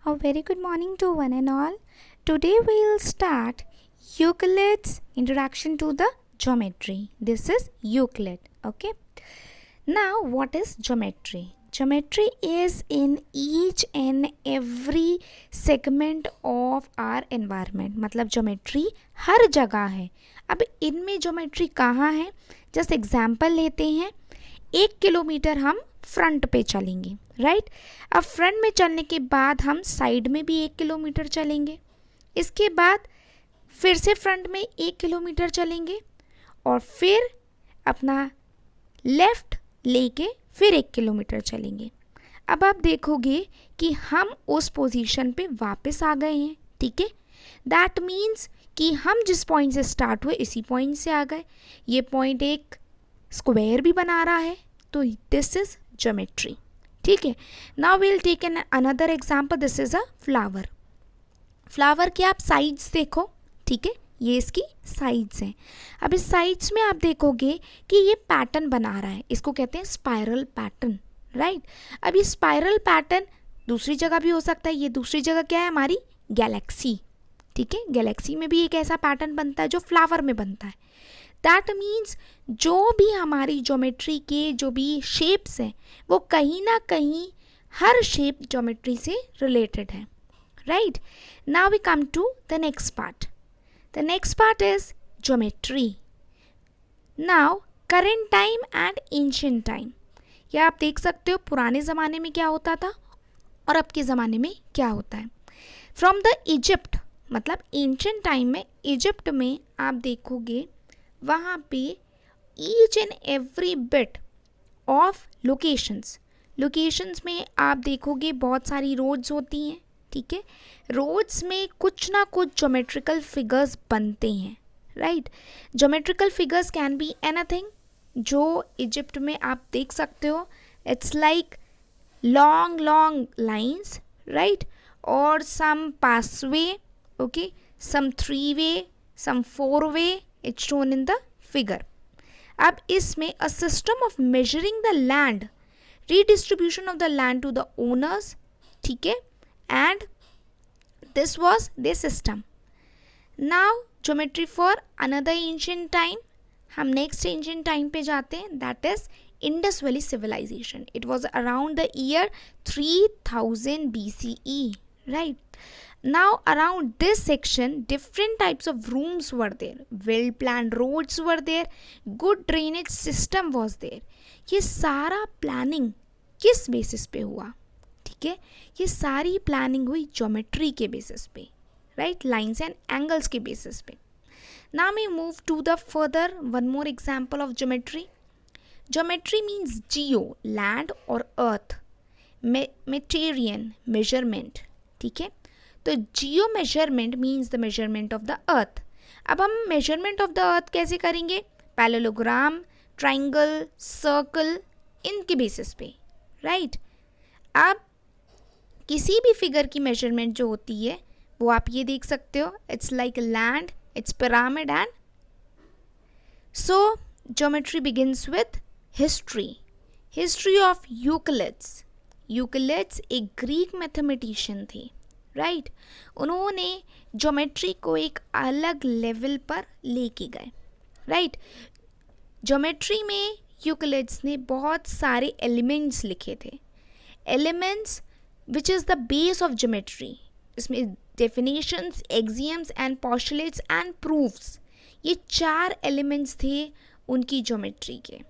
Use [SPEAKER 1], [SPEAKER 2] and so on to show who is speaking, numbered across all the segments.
[SPEAKER 1] A very good morning to one and all. Today we'll start Euclid's introduction to the geometry. This is Euclid. Okay. Now what is geometry? Geometry is in each and every segment of our environment. मतलब geometry हर जगह है. अब इनमें geometry कहाँ है? Just example लेते हैं. 1 kilometre हम फ्रंट पे चलेंगे, राइट. अब फ्रंट में चलने के बाद हम साइड में भी 1 किलोमीटर चलेंगे. इसके बाद फिर से फ्रंट में 1 किलोमीटर चलेंगे और फिर अपना लेफ्ट लेके फिर 1 किलोमीटर चलेंगे. अब आप देखोगे कि हम उस पोजीशन पे वापस आ गए हैं. ठीक है, दैट मीन्स कि हम जिस पॉइंट से स्टार्ट हुए इसी पॉइंट से आ गए. ये पॉइंट एक स्क्वायर भी बना रहा है, तो दिस इज ज्योमेट्री. ठीक है. Now we'll take an another example. This is a flower. Flower के आप साइड्स देखो. ठीक है, ये इसकी साइड्स हैं. अब इस साइड्स में आप देखोगे कि ये पैटर्न बना रहा है. इसको कहते हैं स्पाइरल पैटर्न, राइट. अब ये स्पाइरल पैटर्न दूसरी जगह भी हो सकता है. ये दूसरी जगह क्या है? हमारी गैलेक्सी. ठीक है, गैलेक्सी में भी एक ऐसा पैटर्न बनता है जो फ्लावर में बनता है. दैट मीन्स जो भी हमारी ज्योमेट्री के जो भी शेप्स हैं वो कहीं ना कहीं हर शेप ज्योमेट्री से रिलेटेड है, right. Now we come to the next part. The next part is geometry. Now current time and ancient time. या आप देख सकते हो पुराने ज़माने में क्या होता था और अब के ज़माने में क्या होता है. फ्रॉम द इजिप्ट, मतलब एंशिएंट टाइम में इजिप्ट में आप देखोगे वहाँ पे each and every bit of locations में आप देखोगे बहुत सारी रोड्स होती हैं. ठीक है, रोड्स में कुछ ना कुछ ज्योमेट्रिकल फिगर्स बनते हैं, right. Geometrical figures can be anything. जो इजिप्ट में आप देख सकते हो, it's like long lines, right, और some pathway, okay, some 3 way, some 4 way. It's shown in the figure. अब इसमें a system of measuring the land, redistribution of the land to the owners, ठीक है, and this was their system. Now geometry for another ancient time. हम next ancient time पे जाते हैं. That is Indus Valley civilization. It was around the year 3000 BCE, right. Now around this section different types of rooms were there, well planned roads were there, good drainage system was there. ये सारा planning किस basis पे हुआ? ठीक है, ये सारी planning हुई ज्योमेट्री के बेसिस पे, राइट, लाइंस एंड एंगल्स के बेसिस पे. Now we move to the further one more example of geometry. Geometry means geo, land और अर्थ, मेटेरियन, मेजरमेंट. ठीक है, तो geo measurement means the measurement of the earth. अब हम मेजरमेंट ऑफ द अर्थ कैसे करेंगे? पैरेललोग्राम, ट्राइंगल, सर्कल, इनके बेसिस पे, राइट. अब किसी भी फिगर की मेजरमेंट जो होती है वो आप ये देख सकते हो. It's like land, it's pyramid and so geometry begins with history of Euclid's. Euclid's एक ग्रीक मैथमेटिशियन थे, राइट. उन्होंने ज्योमेट्री को एक अलग लेवल पर लेके गए, राइट. ज्योमेट्री में यूक्लिड्स ने बहुत सारे एलिमेंट्स लिखे थे. Elements which is the base of geometry. इसमें definitions, axioms and postulates and proofs, ये 4 एलिमेंट्स थे उनकी ज्योमेट्री के,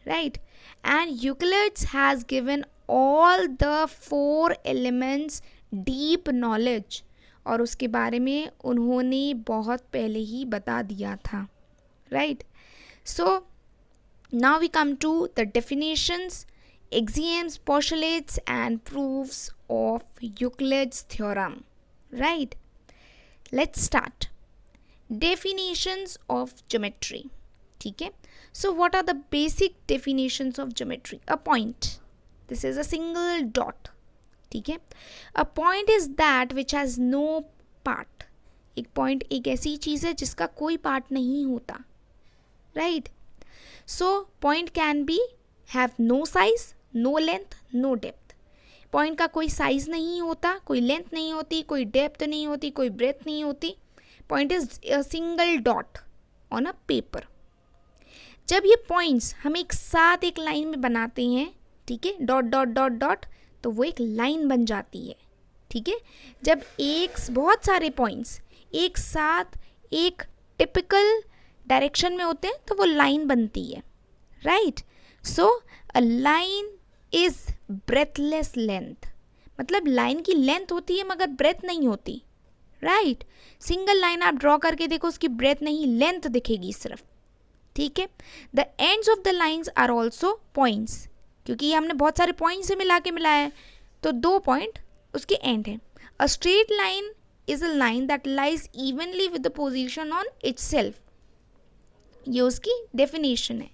[SPEAKER 1] right. And Euclid's has given all the 4 elements deep knowledge, और उसके बारे में उन्होंने बहुत पहले ही बता दिया था, right. So now we come to the definitions, axioms, postulates and proofs of Euclid's theorem, right. Let's start. Definitions of geometry. ठीक है, so what are the basic definitions of geometry? A point, this is a single dot. ठीक है, a point is that which has no part. एक point एक ऐसी चीज़ है जिसका कोई पार्ट नहीं होता, right. So point can be have no size, no length, no depth. Point का कोई साइज नहीं होता, कोई लेंथ नहीं होती, कोई डेप्थ नहीं होती, कोई ब्रेथ नहीं होती. Point is a single dot on a paper. जब ये पॉइंट्स हम एक साथ एक लाइन में बनाते हैं, ठीक है, डॉट डॉट डॉट डॉट, तो वो एक लाइन बन जाती है. ठीक है, जब एक बहुत सारे पॉइंट्स एक साथ एक टिपिकल डायरेक्शन में होते हैं तो वो लाइन बनती है. Right. So a line is breathless length. मतलब लाइन की लेंथ होती है मगर ब्रेथ नहीं होती. राइट. सिंगल लाइन आप ड्रॉ करके देखो, उसकी ब्रेथ नहीं, लेंथ दिखेगी सिर्फ. ठीक है. The ends of the lines are also points, क्योंकि ये हमने बहुत सारे पॉइंट से मिला के मिलाया है, तो 2 पॉइंट उसके एंड है. अ straight line is a line that lies evenly with the position on it's self. ये उसकी डेफिनेशन है.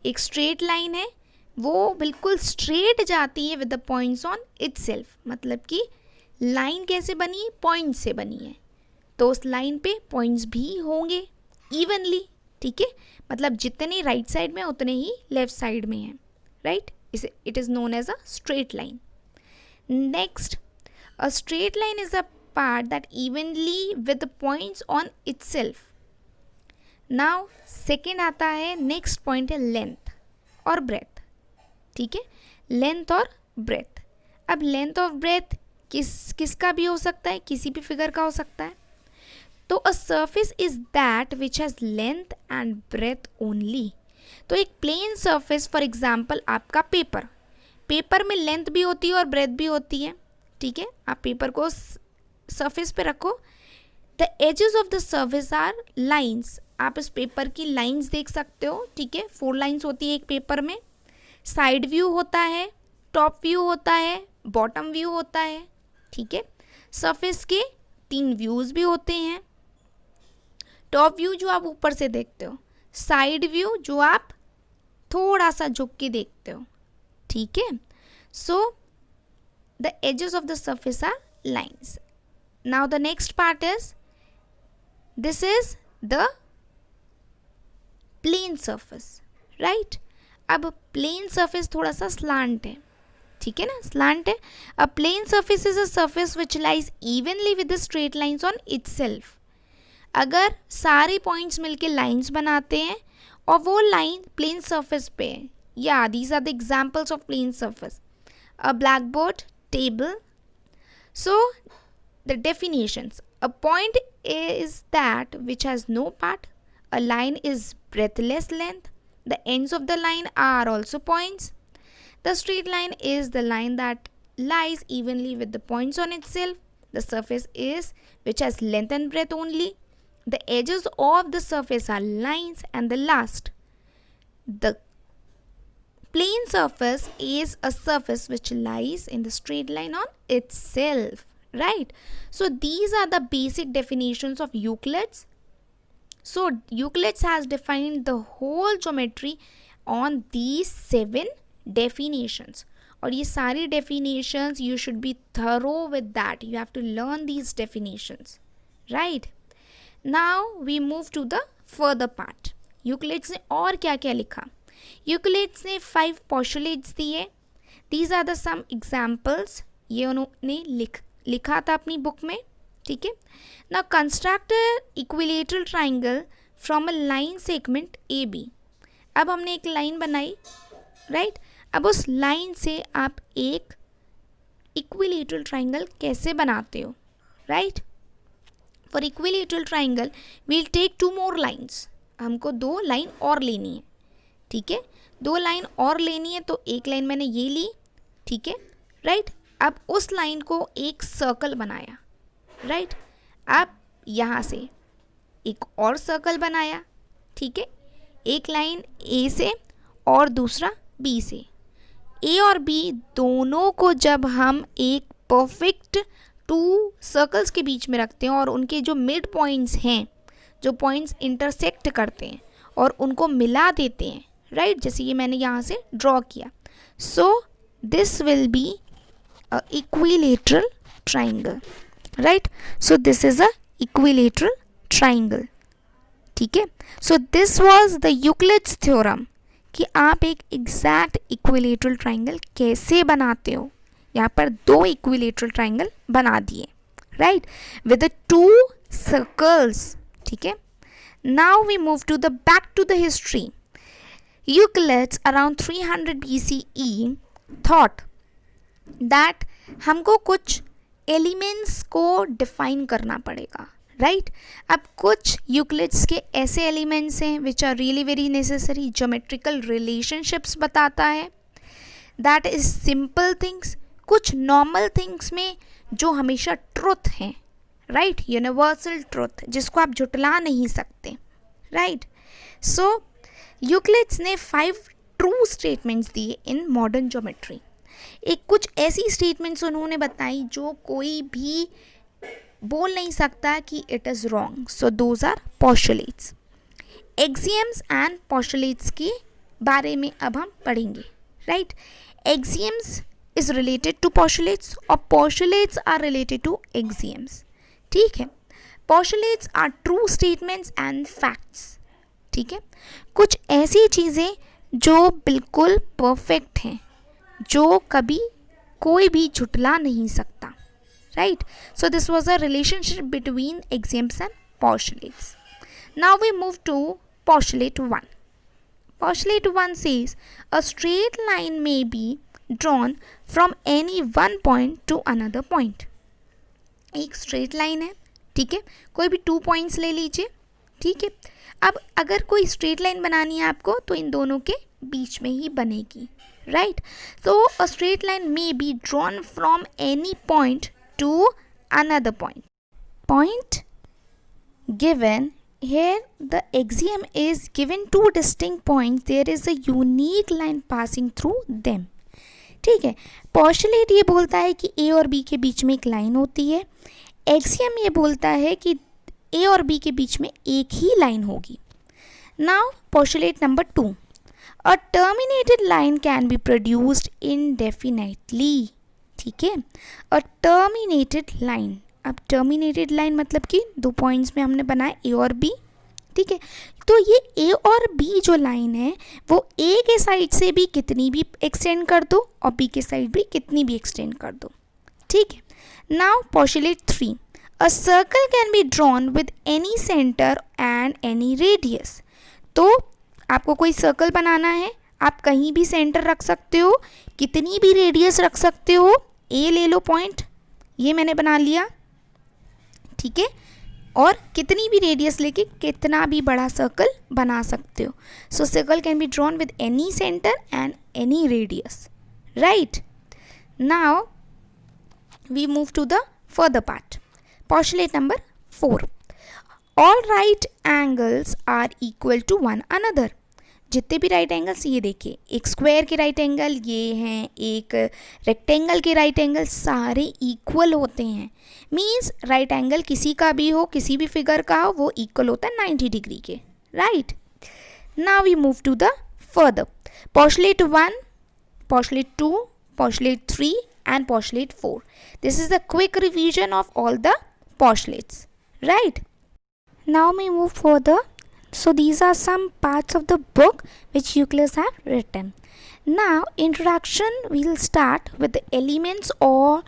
[SPEAKER 1] एक स्ट्रेट लाइन है, वो बिल्कुल स्ट्रेट जाती है with the points on it's self. मतलब कि लाइन कैसे बनी, पॉइंट से बनी है, तो उस लाइन पे पॉइंट्स भी होंगे इवनली. ठीक है, मतलब जितने राइट साइड में उतने ही लेफ्ट साइड में हैं. Right. It is known as a straight line. Next, a straight line is a part that evenly with the points on itself. Now second आता है, नेक्स्ट पॉइंट है length और breadth. ठीक है, length और breath. अब length और breath किसका भी हो सकता है, किसी भी फिगर का हो सकता है. तो a surface is that which has length and breadth only. तो एक प्लेन सर्फेस, फॉर एग्जाम्पल आपका पेपर में लेंथ भी होती है और ब्रेथ भी होती है. ठीक है, आप पेपर को सर्फेस पे रखो. The edges of the surface are lines. आप इस पेपर की लाइन्स देख सकते हो. ठीक है, 4 लाइन्स होती है एक पेपर में. साइड व्यू होता है, टॉप व्यू होता है, बॉटम व्यू होता है. ठीक है, सरफेस के 3 व्यूज़ भी होते हैं. टॉप व्यू जो आप ऊपर से देखते हो, साइड व्यू जो आप थोड़ा सा झुक के देखते हो. ठीक है, so the edges of the surface are lines. Now the next part is, this is the plane surface. Right. अब प्लेन सरफेस थोड़ा सा स्लांट है. ठीक है ना, स्लांट है. A plane surface is a surface which lies evenly with the straight lines on itself. अगर सारे पॉइंट्स मिलके लाइन्स बनाते हैं और वो लाइन प्लेन सरफेस पे है, या these are the examples of plane surface. A black board, table. So the definitions, a point is that which has no part. A line is breathless length. The ends of the line are also points. The straight line is the line that lies evenly with the points on itself. The surface is which has length and breadth only. The edges of the surface are lines. And the last, the plane surface is a surface which lies in the straight line on itself. Right? So these are the basic definitions of Euclid's. So Euclid has defined the whole geometry on these 7 definitions. और ये सारी definitions you should be thorough with that. You have to learn these definitions. Right? Now we move to the further part. Euclid ने और क्या क्या लिखा? Euclid ने 5 postulates दिए. These are the some examples. ये उन्होंने लिखा था अपनी बुक में. ठीक है. Now construct a equilateral triangle from a line segment AB. अब हमने एक लाइन बनाई. राइट. अब उस लाइन से आप एक इक्विलेटरल ट्राइंगल कैसे बनाते हो. Right. For equilateral triangle we'll take 2 more lines. हमको 2 लाइन और लेनी है. ठीक है, 2 लाइन और लेनी है, तो एक लाइन मैंने ये ली. ठीक है. राइट. अब उस लाइन को एक सर्कल बनाया. राइट. आप यहाँ से एक और सर्कल बनाया. ठीक है, एक लाइन ए से और दूसरा बी से. ए और बी दोनों को जब हम एक परफेक्ट 2 सर्कल्स के बीच में रखते हैं और उनके जो मिड पॉइंट्स हैं, जो पॉइंट्स इंटरसेक्ट करते हैं और उनको मिला देते हैं. राइट. जैसे ये मैंने यहाँ से ड्रॉ किया. So this will be a equilateral triangle. Right. So this is a equilateral triangle. ठीक है. So this was the Euclid's theorem कि आप एक एग्जैक्ट इक्विलेटरल ट्राइंगल कैसे बनाते हो, यहाँ पर 2 इक्विलेटरल ट्राइंगल बना दिए, राइट, विद 2 सर्कल्स, ठीक है. Now we move to the back to the history. Euclid's around 300 BCE thought that हमको कुछ एलिमेंट्स को डिफाइन करना पड़ेगा, राइट. अब कुछ यूक्लिड्स के ऐसे एलिमेंट्स हैं which are really very necessary. Geometrical relationships बताता है, दैट इज सिंपल थिंग्स. कुछ नॉर्मल थिंग्स में जो हमेशा ट्रुथ हैं, राइट, यूनिवर्सल ट्रुथ जिसको आप जुटला नहीं सकते, राइट. सो यूक्लिड्स ने 5 ट्रू स्टेटमेंट्स दिए इन मॉडर्न ज्योमेट्री. एक कुछ ऐसी स्टेटमेंट्स उन्होंने बताई जो कोई भी बोल नहीं सकता कि it is wrong. So those are postulates. Axioms and postulates के बारे में अब हम पढ़ेंगे, right. Axioms is related to postulates और postulates are related to axioms, ठीक है. Postulates are true statements and facts, ठीक है. कुछ ऐसी चीज़ें जो बिल्कुल परफेक्ट हैं, जो कभी कोई भी झुटला नहीं सकता, right. So this was a relationship between axioms and postulates. Now we move to postulate 1. Postulate 1 says a straight line may be drawn from any one point to another point. एक straight line है, ठीक है, कोई भी 2 points ले लीजिए, ठीक है. अब अगर कोई straight line बनानी है आपको तो इन दोनों के बीच में ही बनेगी, right. So a straight line may be drawn from any point to another point. Point given here, the axiom is given 2 distinct points, there is a unique line passing through them, ठीक है. Postulate ये बोलता है कि ए और B के बीच में एक लाइन होती है. एक्सियम ये बोलता है कि ए और बी के बीच में एक ही लाइन होगी. Now postulate number 2, a terminated line can be produced indefinitely, ठीक है. अ टर्मिनेटेड लाइन, अब टर्मिनेटेड लाइन मतलब कि 2 पॉइंट्स में हमने बनाए ए और बी, ठीक है. तो ये ए और बी जो लाइन है वो ए के साइड से भी कितनी भी एक्सटेंड कर दो और बी के साइड भी कितनी भी एक्सटेंड कर दो, ठीक है. Now postulate 3, a circle can be drawn with any centre and any radius. तो आपको कोई सर्कल बनाना है, आप कहीं भी सेंटर रख सकते हो, कितनी भी रेडियस रख सकते हो. ए ले लो पॉइंट, ये मैंने बना लिया, ठीक है, और कितनी भी रेडियस लेके कितना भी बड़ा सर्कल बना सकते हो. So circle can be drawn with any centre and any radius, right. Now we move to the further part. Postulate number 4, all right angles are equal to one another. जितने भी right angles, ये देखिए, एक square के right angle ये हैं, एक rectangle के राइट एंगल, सारे इक्वल होते हैं. मीन्स राइट एंगल किसी का भी हो, किसी भी फिगर का हो, वो इक्वल होता है 90 डिग्री के, right. Now we move to the further. Postulate 1, postulate 2, postulate 3 and postulate 4. This is the quick revision of all the postulates, right. Now we move further. So these are some parts of the book which Euclid have written. Now introduction, we'll start with the elements or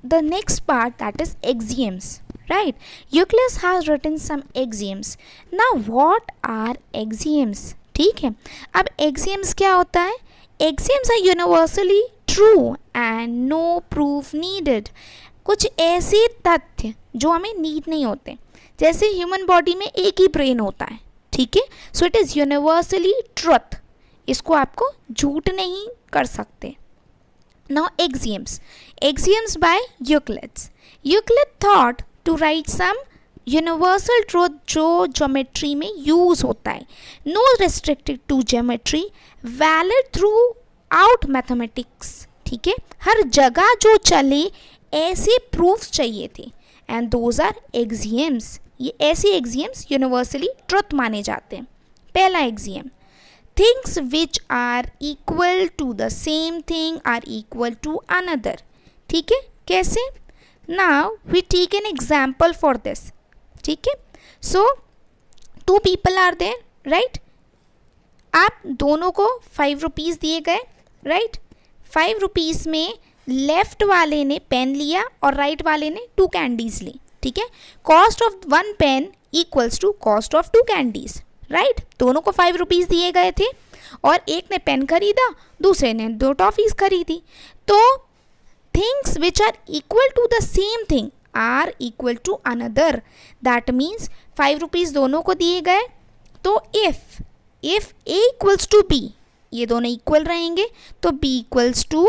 [SPEAKER 1] the next part, that is axioms, right. Euclid has written some axioms. Now what are axioms? ठीक है. अब axioms क्या होता है? Axioms are universally true and no proof needed. कुछ ऐसे तथ्य जो हमें नीड नहीं होते, जैसे ह्यूमन बॉडी में एक ही ब्रेन होता है, ठीक है. So it is universally truth, इसको आपको झूठ नहीं कर सकते. Now axioms, axioms by Euclid's. Euclid thought to write some universal truth जो ज्योमेट्री में यूज होता है. No restricted to geometry, valid throughout mathematics, ठीक है. हर जगह जो चले ऐसे प्रूफ्स चाहिए थे, एंड दोज आर एक्सियम्स. ये ऐसे एक्सियम्स यूनिवर्सली ट्रुथ माने जाते हैं. पहला axiom, things which are equal to the same thing are equal to another, ठीक है. कैसे? Now we take an example for this, ठीक है. So 2 people are there, right. आप दोनों को 5 रुपीज़ दिए गए, राइट. 5 रुपीज़ में लेफ्ट वाले ने पेन लिया और राइट वाले ने 2 कैंडीज ली, ठीक है। Cost of 1 pen equals to cost of 2 candies, right. दोनों को 5 रुपीज़ दिए गए थे और एक ने पेन खरीदा, दूसरे ने 2 टॉफीज़ खरीदी। तो things which are equal to the same thing are equal to another, that means 5 rupees दोनों को दिए गए। तो if A equals to B, ये दोनों इक्वल रहेंगे, तो B equals to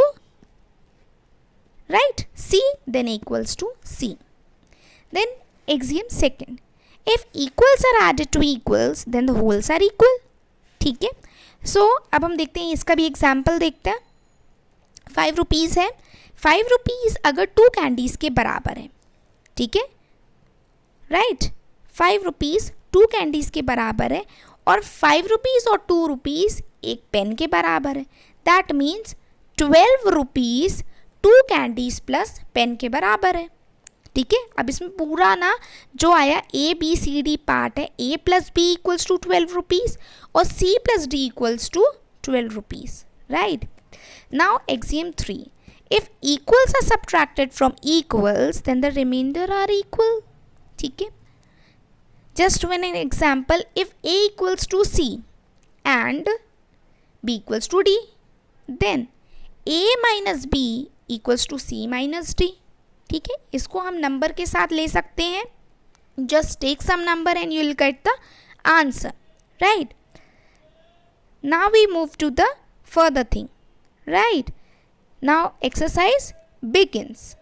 [SPEAKER 1] right c, then a equals to c. Then axiom second, if equals are added to equals then the wholes are equal, ठीक है। सो अब हम देखते हैं, इसका भी एग्जाम्पल देखते हैं। 5 रुपीज़ है, 5 रुपीज़ अगर 2 कैंडीज़ के बराबर है, ठीक है, राइट। 5 रुपीज़ 2 कैंडीज़ के बराबर है और 5 रुपीज़ और 2 रुपीज़ एक पेन के बराबर है, that means 12 rupees 2 candies plus pen के बराबर है, ठीक है। अब इसमें पूरा ना जो आया A B C D part है, A plus B equals to 12 rupees और C plus D equals to 12 rupees, right. Now axiom 3, if equals are subtracted from equals then the remainder are equal, ठीक है। Just one an example, if A equals to C and B equals to D, then A minus B equals to C minus D, ठीक है। इसको हम number के साथ ले सकते हैं, just take some number and you will get the answer, right. Now we move to the further thing, right. Now exercise begins.